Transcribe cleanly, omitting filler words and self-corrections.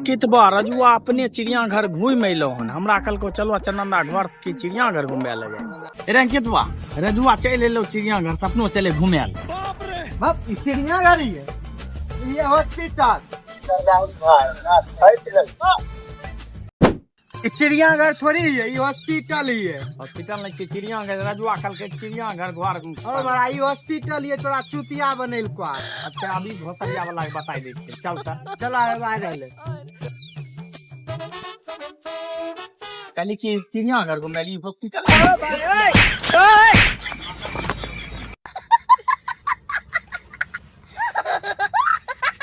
अंकित बा रजुआ अपने चिड़ियाघर घूम अलो हन, हमरा कल को चलो चनंदा घर के चिड़ियाघर घूमे ले जाए। अरे अंकित बा रजुआ चल एलो चिड़ियाघर से अपनो चले घूमे ले। चिड़ियाघर ही है ये हॉस्पिटल। चिड़ियाघर थोड़ी है ये हॉस्पिटल ही है। हॉस्पिटल नहीं चिड़ियाघर, रजुआ कल के चिड़ियाघर घर और बड़ा ये हॉस्पिटल ये तोरा चुतिया बनेल को। अच्छा अभी घोसरिया वाला के बताई दे चल त चला आ गए कल की चिड़ियाघर घूमे ली हॉस्पिटल।